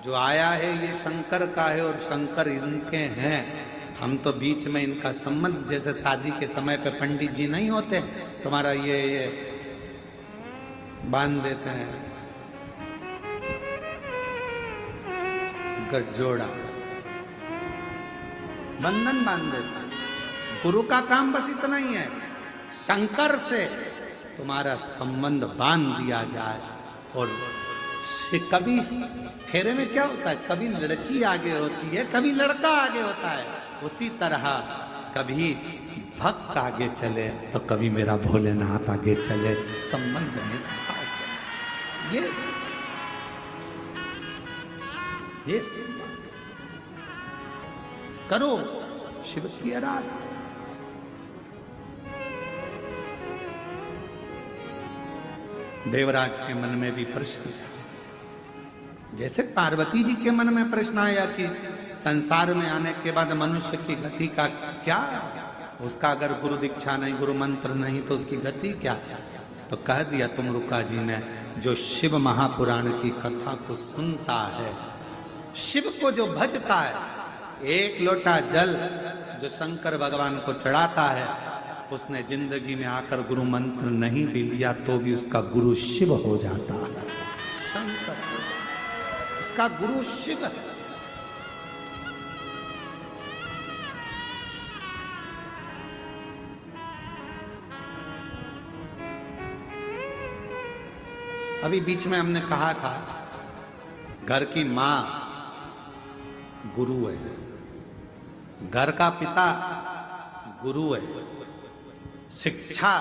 जो आया है ये शंकर का है और शंकर इनके हैं। हम तो बीच में इनका संबंध, जैसे शादी के समय पे पंडित जी नहीं होते, तुम्हारा ये बांध देते हैं गठजोड़ा, बंधन बांध देते हैं। गुरु का काम बस इतना ही है, शंकर से तुम्हारा संबंध बांध दिया जाए। और कभी फेरे में क्या होता है, कभी लड़की आगे होती है, कभी लड़का आगे होता है। उसी तरह कभी भक्त आगे चले तो कभी मेरा भोलेनाथ आगे चले, संबंध में चले। ये करो शिव की आराधना। देवराज के मन में भी प्रश्न, जैसे पार्वती जी के मन में प्रश्न आया कि संसार में आने के बाद मनुष्य की गति का क्या, उसका अगर गुरु दीक्षा नहीं, गुरु मंत्र नहीं तो उसकी गति क्या। तो कह दिया तुमरुका जी ने, जो शिव महापुराण की कथा को सुनता है, शिव को जो भजता है, एक लोटा जल जो शंकर भगवान को चढ़ाता है, उसने जिंदगी में आकर गुरु मंत्र नहीं भी लिया तो भी उसका गुरु शिव हो जाता है। शंकर उसका गुरु शिव है। अभी बीच में हमने कहा था घर की मां गुरु है, घर का पिता गुरु है, शिक्षा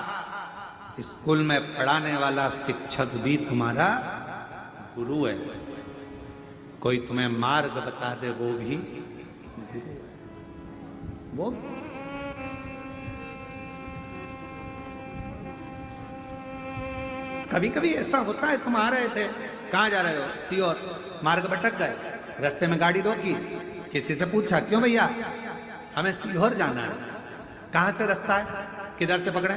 स्कूल में पढ़ाने वाला शिक्षक भी तुम्हारा गुरु है। कोई तुम्हें मार्ग बता दे वो भी गुरु है। वो कभी कभी ऐसा होता है, तुम आ रहे थे, कहां जा रहे हो, सीहोर, मार्ग भटक गए, रास्ते में गाड़ी रोकी, किसी से पूछा क्यों भैया, हमें सीहोर जाना है, कहां से रास्ता है, किधर से पकड़े,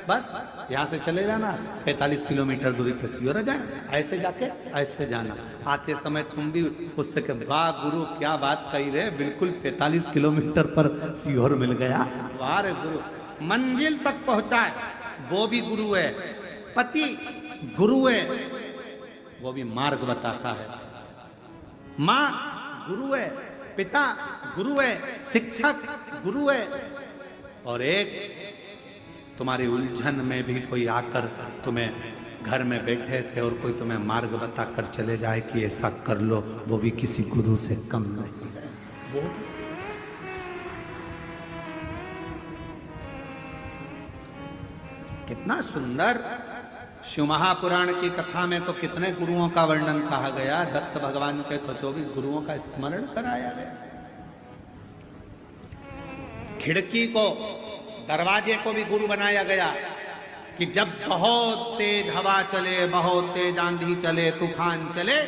बस यहां से चले जाना, 45 किलोमीटर दूरी पे सीहोर आ जाए, ऐसे जाके ऐसे जाना। आते समय तुम भी उससे कह, वाह गुरु क्या बात कही रहे, बिल्कुल 45 किलोमीटर पर सीहोर मिल गया, वाह रे गुरु, मंजिल तक पहुंचाए वो भी गुरु है। पति गुरु है, वो भी मार्ग बताता है। मां गुरु है, पिता गुरु है, शिक्षक गुरु है। और एक तुम्हारी उलझन में भी कोई आकर तुम्हें घर में बैठे थे और कोई तुम्हें मार्ग बताकर चले जाए कि ऐसा कर लो, वो भी किसी गुरु से कम नहीं है। वो कितना सुंदर शिव महापुराण की कथा में तो कितने गुरुओं का वर्णन कहा गया। दत्त भगवान के तो 24 गुरुओं का स्मरण कराया गया। खिड़की को, दरवाजे को भी गुरु बनाया गया कि जब बहुत तेज हवा चले, बहुत तेज आंधी चले, तूफान चले,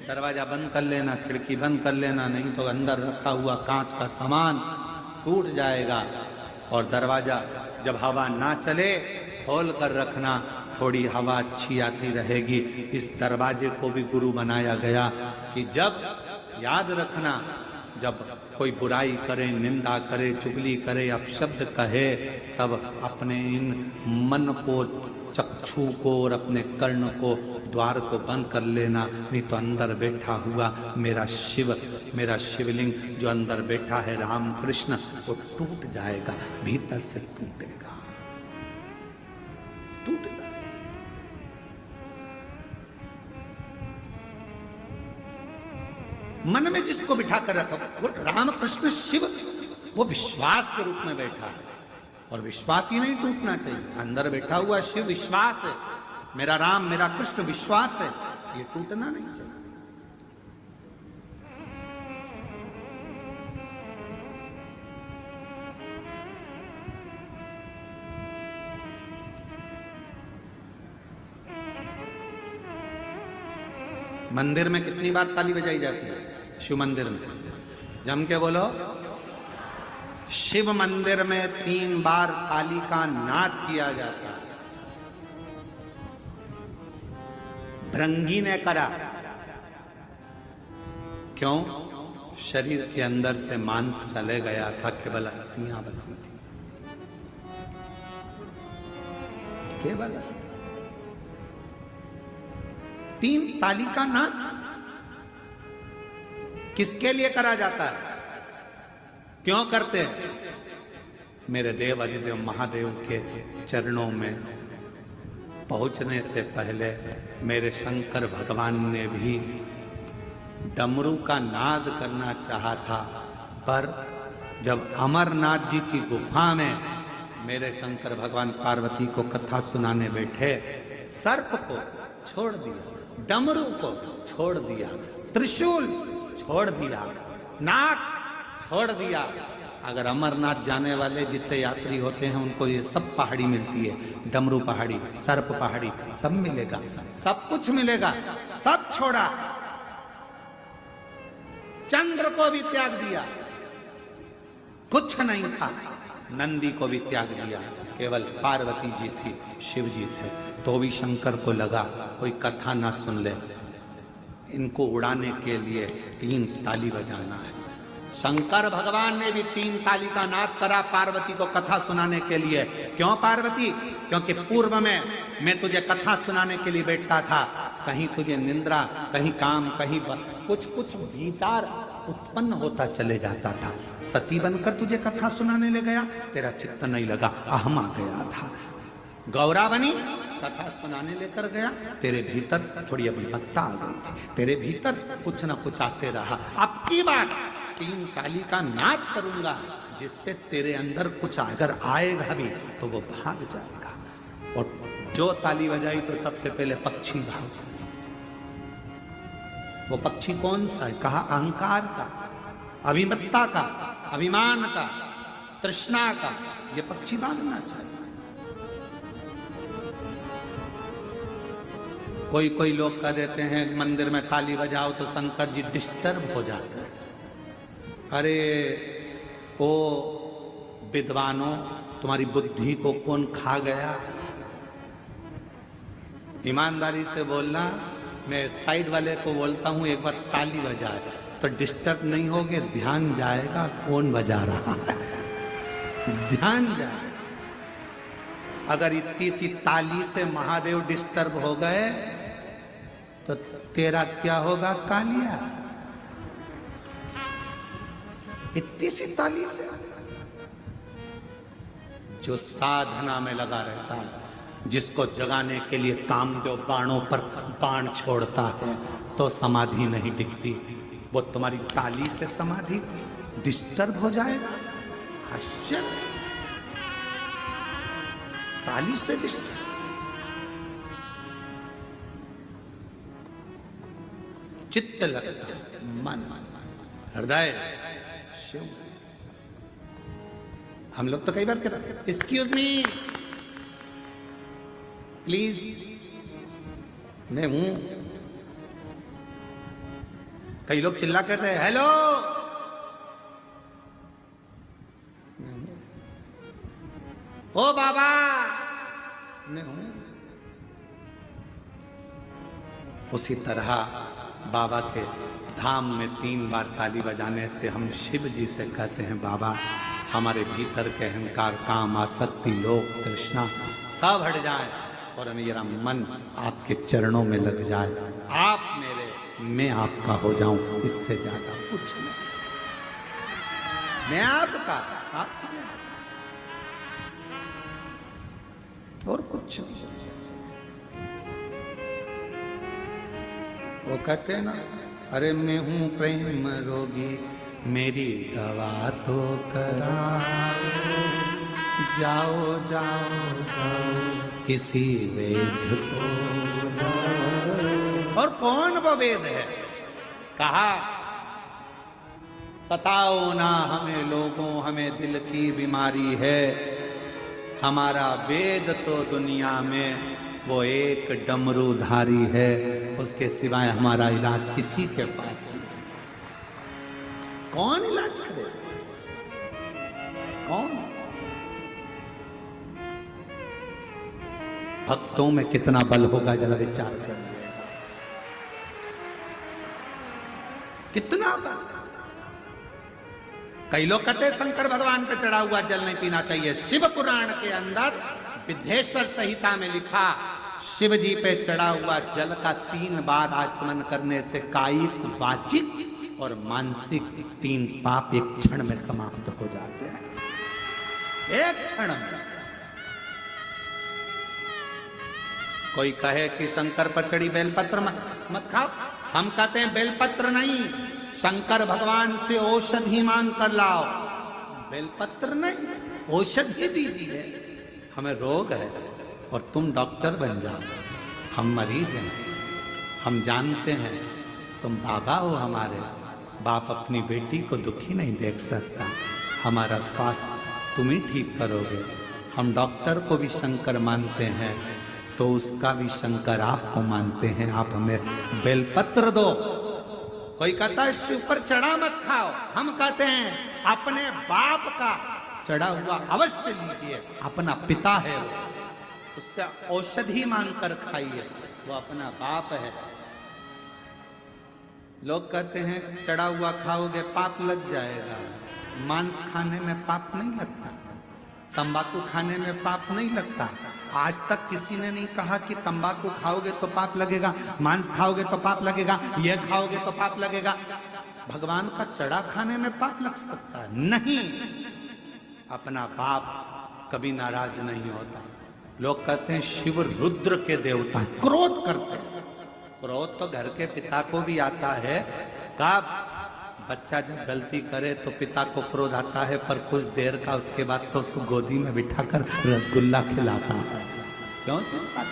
दरवाजा बंद कर लेना, खिड़की बंद कर लेना, नहीं तो अंदर रखा हुआ कांच का सामान टूट जाएगा। और दरवाजा जब हवा ना चले खोल कर रखना, थोड़ी हवा अच्छी आती रहेगी। इस दरवाजे को भी गुरु बनाया गया कि जब, याद रखना, जब कोई बुराई करे, निंदा करे, चुगली करे, अपशब्द कहे, तब अपने इन मन को, चक्षु को और अपने कर्ण को, द्वार को बंद कर लेना, नहीं तो अंदर बैठा हुआ मेरा शिव, मेरा शिवलिंग जो अंदर बैठा है राम कृष्ण, वो टूट जाएगा, भीतर से टूटेगा, टूटेगा। मन में जिसको बिठा कर रखो, वो राम कृष्ण शिव, वो विश्वास के रूप में बैठा है। और विश्वास ही नहीं टूटना चाहिए। अंदर बैठा हुआ शिव विश्वास है, मेरा राम, मेरा कृष्ण विश्वास है, ये टूटना नहीं चाहिए। मंदिर में कितनी बार ताली बजाई जाती है? शिव मंदिर में जम के बोलो। शिव मंदिर में 3 बार ताली का नाद किया जाता है। भृंगी ने करा, क्यों? शरीर के अंदर से मांस चले गया था, केवल अस्थियां बची थी, केवल अस्थि। 3 ताली का नाद किसके लिए करा जाता है? क्यों करते हैं? मेरे देव अधिदेव महादेव के चरणों में पहुंचने से पहले मेरे शंकर भगवान ने भी डमरू का नाद करना चाहा था, पर जब अमरनाथ जी की गुफा में मेरे शंकर भगवान पार्वती को कथा सुनाने बैठे, सर्प को छोड़ दिया, डमरू को छोड़ दिया, त्रिशूल छोड़ दिया, नाग छोड़ दिया। अगर अमरनाथ जाने वाले जितने यात्री होते हैं उनको ये सब पहाड़ी मिलती है, डमरू पहाड़ी, सर्प पहाड़ी, सब मिलेगा, सब कुछ मिलेगा, सब छोड़ा। चंद्र को भी त्याग दिया, कुछ नहीं था। नंदी को भी त्याग दिया, केवल पार्वती जी थी, शिव जी थे। तो भी शंकर को लगा कोई कथा ना सुन ले, इनको उड़ाने के लिए 3 ताली बजाना है। शंकर भगवान ने भी 3 ताली का नाद करा पार्वती को कथा सुनाने के लिए। क्यों पार्वती? क्योंकि पूर्व में मैं तुझे कथा सुनाने के लिए बैठता था, कहीं तुझे निंद्रा, कहीं काम, कहीं कुछ कुछ भीतर उत्पन्न होता चले जाता था। सती बनकर तुझे कथा सुनाने ले गया, तेरा चित्त नहीं लगा, अहम आ गया था। गौरा बनी, कथा सुनाने लेकर गया, तेरे भीतर थोड़ी अभिमत्ता आ गई थी, तेरे भीतर कुछ न कुछ आते रहा। अब की बात 3 ताली का नाद करूंगा, जिससे तेरे अंदर कुछ अगर आएगा भी तो वो भाग जाएगा। और जो ताली बजाई तो सबसे पहले पक्षी भाग। वो पक्षी कौन सा है? कहा अहंकार का, अभिमत्ता का, अभिमान का, तृष्णा का। ये पक्षी भागना चाहिए। कोई कोई लोग कह देते हैं मंदिर में ताली बजाओ तो शंकर जी डिस्टर्ब हो जाते हैं। अरे ओ विद्वानों, तुम्हारी बुद्धि को कौन खा गया? ईमानदारी से बोलना। मैं साइड वाले को बोलता हूं एक बार ताली बजाए तो डिस्टर्ब नहीं होगे, ध्यान जाएगा कौन बजा रहा है, ध्यान जाएगा। अगर इतनी सी ताली से महादेव डिस्टर्ब हो गए तो तेरा क्या होगा कालिया? इतनी सी ताली से जो साधना में लगा रहता है, जिसको जगाने के लिए कामदेव बाणों पर बाण छोड़ता है तो समाधि नहीं टिकती। वो तुम्हारी ताली से समाधि डिस्टर्ब हो जाएगा। आश्चर्य, ताली से डिस्टर्ब। चित्त लगता, मन, हृदय, शिव। हम लोग तो कई बार कहते हैं एक्सक्यूज मी प्लीज, मैं हूं। कई लोग चिल्ला कहते हैं हेलो, ओ बाबा, मैं हूं। उसी तरह बाबा के धाम में 3 बार ताली बजाने से हम शिव जी से कहते हैं बाबा हमारे भीतर के अहंकार, काम, आसक्ति, लोभ, तृष्णा सब हट जाए और मेरा मन आपके चरणों में लग जाए, आप मेरे, मैं आपका हो जाऊं। इससे ज्यादा कुछ नहीं। मैं आपका, आप और कुछ नहीं। वो कहते हैं ना, अरे मैं हूं प्रेम रोगी, मेरी दवा तो कराओ, जाओ जाओ जाओ किसी वेद को। और कौन वो वेद है? कहा सताओ ना हमें लोगों, हमें दिल की बीमारी है। हमारा वेद तो दुनिया में वो एक डमरूधारी है, उसके सिवाय हमारा इलाज किसी के पास नहीं। कौन इलाज करे? कौन? भक्तों में कितना बल होगा जरा विचार करिए। कितना बड़ा। कई लोग कहते हैं शंकर भगवान पे चढ़ा हुआ जल नहीं पीना चाहिए। शिव पुराण के अंदर विद्धेश्वर संहिता में लिखा, शिव जी पे चढ़ा हुआ जल का 3 बार आचमन करने से कायिक, वाचिक और मानसिक 3 पाप एक क्षण में समाप्त हो जाते हैं, एक क्षण में। कोई कहे कि शंकर पर चढ़ी बेलपत्र मत खाओ, हम कहते हैं बेलपत्र नहीं, शंकर भगवान से औषधि मांग कर लाओ, बेलपत्र नहीं, औषधि दीजिए। हमें रोग है और तुम डॉक्टर बन जाओ, हम मरीज हैं, हम जानते हैं तुम बाबा हो हमारे, बाप अपनी बेटी को दुखी नहीं देख सकता, हमारा स्वास्थ्य तुम ही ठीक करोगे। हम डॉक्टर को भी शंकर मानते हैं तो उसका भी शंकर आपको मानते हैं, आप हमें बेलपत्र दो। कोई कहता है शिव पर चढ़ा मत खाओ, हम कहते हैं अपने बाप का चढ़ा हुआ अवश्य लीजिए, अपना पिता है वो, उससे औषधि मांग कर खाइए, वो अपना बाप है। लोग कहते हैं चढ़ा हुआ खाओगे पाप लग जाएगा। मांस खाने में पाप नहीं लगता, तंबाकू खाने में पाप नहीं लगता। आज तक किसी ने नहीं कहा कि तंबाकू खाओगे तो पाप लगेगा, मांस खाओगे तो पाप लगेगा, ये खाओगे तो पाप लगेगा। भगवान का चढ़ा खाने में पाप लग सकता है? नहीं, अपना बाप कभी नाराज नहीं होता। लोग कहते हैं शिव रुद्र के देवता हैं, क्रोध करते हैं। क्रोध तो घर के पिता को भी आता है। कब बच्चा जब गलती करे तो पिता को क्रोध आता है, पर कुछ देर का उसके बाद तो उसको गोदी में बिठाकर रसगुल्ला खिलाता है। क्यों चिंता?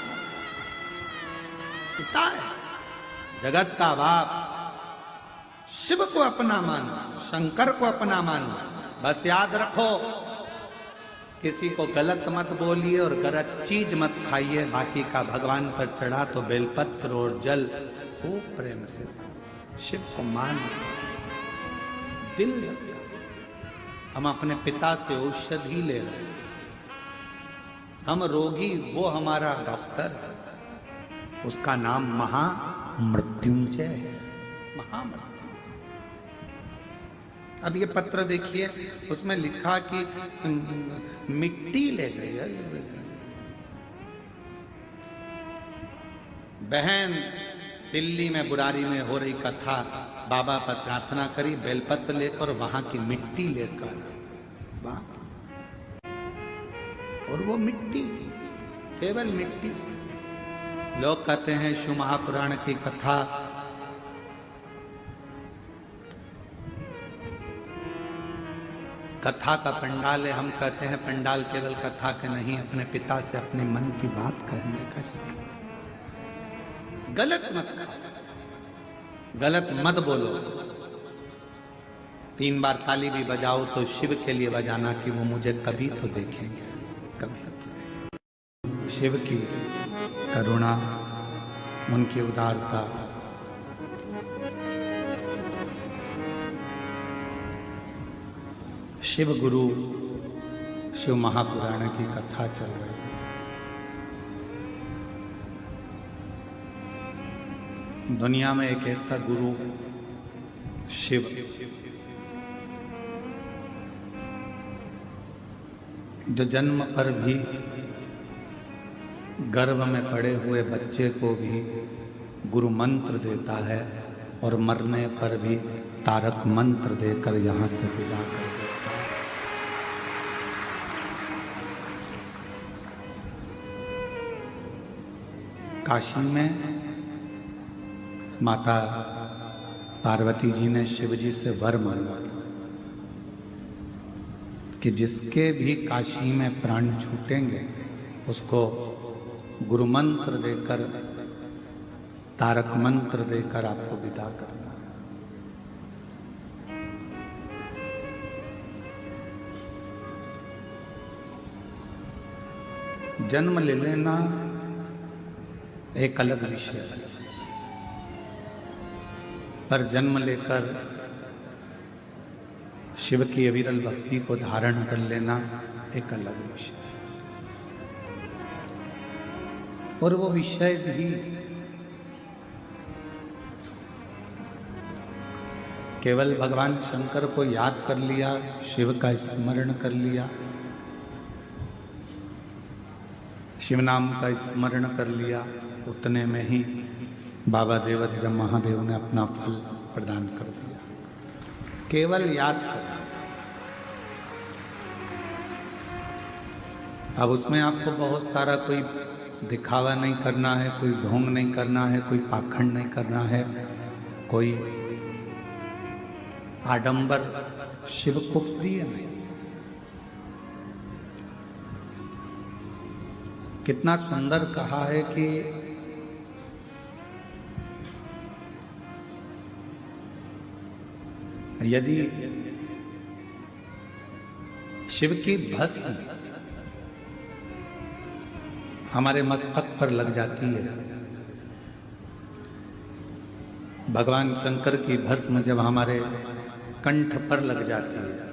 पिता है, जगत का बाप। शिव को अपना मानो, शंकर को अपना मानो। बस याद रखो, किसी को गलत मत बोलिए और गलत चीज मत खाइए। बाकी का भगवान पर चढ़ा तो बेलपत्र और जल खूब प्रेम से शिव को मान दिल। हम अपने पिता से औषधि ले रहे हैं, हम रोगी, वो हमारा डॉक्टर है, उसका नाम महामृत्युंजय है, महामृत्युंजय। अब ये पत्र देखिए, उसमें लिखा कि मिट्टी ले गई है। बहन दिल्ली में बुरारी में हो रही कथा, बाबा पर प्रार्थना करी, बेलपत्र लेकर वहां की मिट्टी लेकर, और वो मिट्टी, केवल मिट्टी। लोग कहते हैं शिव महापुराण की कथा कथा का पंडाल है। हम कहते हैं पंडाल केवल कथा के नहीं, अपने पिता से अपने मन की बात कहने का। गलत मत खाओ, गलत मत बोलो। 3 बार ताली भी बजाओ तो शिव के लिए बजाना कि वो मुझे कभी तो देखेंगे, कभी तो देखेंगे। शिव की करुणा, उनकी उदारता, शिव गुरु शिव महापुराण की कथा चल रही है। दुनिया में एक ऐसा गुरु शिव, जो जन्म पर भी गर्भ में पड़े हुए बच्चे को भी गुरु मंत्र देता है और मरने पर भी तारक मंत्र देकर यहां से विदा कर देता है। काशी में माता पार्वती जी ने शिव जी से वर मांगा कि जिसके भी काशी में प्राण छूटेंगे उसको गुरु मंत्र देकर, तारक मंत्र देकर आपको विदा करना है। जन्म ले लेना एक अलग विषय है, पर जन्म लेकर शिव की अविरल भक्ति को धारण कर लेना एक अलग विषय है। और वो विषय भी केवल भगवान शंकर को याद कर लिया, शिव का स्मरण कर लिया, शिव नाम का स्मरण कर लिया, उतने में ही बाबा देवाधिदेव महादेव ने अपना फल प्रदान कर दिया। केवल याद कर। अब उसमें आपको बहुत सारा कोई दिखावा नहीं करना है, कोई ढोंग नहीं करना है, कोई पाखंड नहीं करना है, कोई आडंबर शिव को प्रिय नहीं। कितना सुंदर कहा है कि यदि शिव की भस्म हमारे मस्तक पर लग जाती है, भगवान शंकर की भस्म जब हमारे कंठ पर लग जाती है,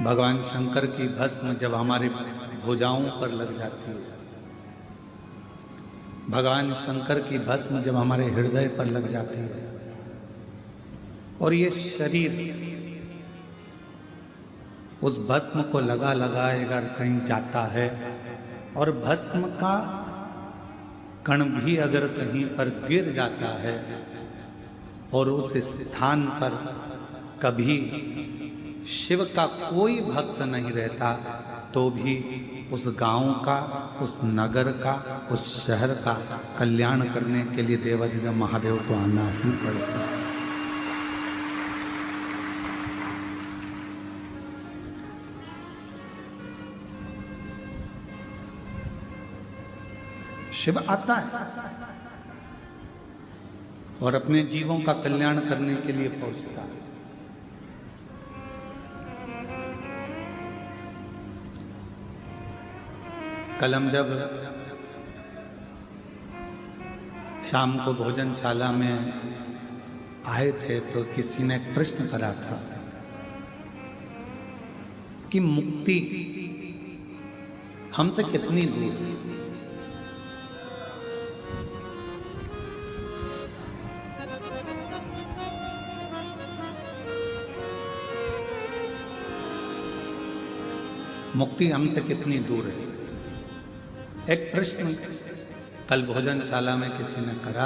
भगवान शंकर की भस्म जब हमारे भुजाओं पर लग जाती है, भगवान शंकर की भस्म जब हमारे हृदय पर लग जाती है, और ये शरीर उस भस्म को लगा अगर कहीं जाता है, और भस्म का कण भी अगर कहीं पर गिर जाता है और उस स्थान पर कभी शिव का कोई भक्त नहीं रहता, तो भी उस गांव का, उस नगर का, उस शहर का कल्याण करने के लिए देवाधिदेव महादेव को आना ही पड़ेगा। शिव आता है और अपने जीवों का कल्याण करने के लिए पहुंचता है। कल हम जब शाम को भोजनशाला में आए थे तो किसी ने एक प्रश्न करा था कि मुक्ति हमसे कितनी दूर है। मुक्ति हमसे कितनी दूर है, एक प्रश्न कल भोजनशाला में किसी ने करा।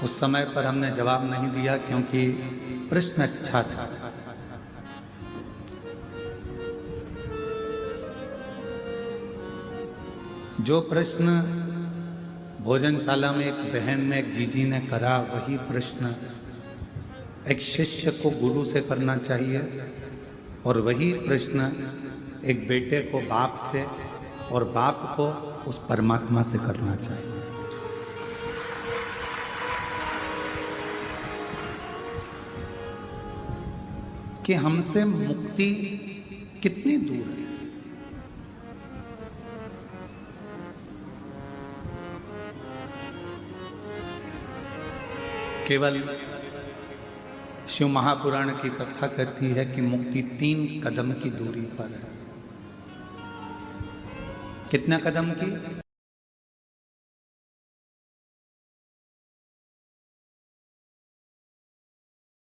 उस समय पर हमने जवाब नहीं दिया क्योंकि प्रश्न अच्छा था। जो प्रश्न भोजनशाला में एक बहन ने, एक जीजी ने करा, वही प्रश्न एक शिष्य को गुरु से करना चाहिए, और वही प्रश्न एक बेटे को बाप से और बाप को उस परमात्मा से करना चाहिए। कि हमसे मुक्ति कितनी दूर है। केवल शिव महापुराण की कथा कहती है कि मुक्ति 3 कदम की दूरी पर है। कितना कदम की?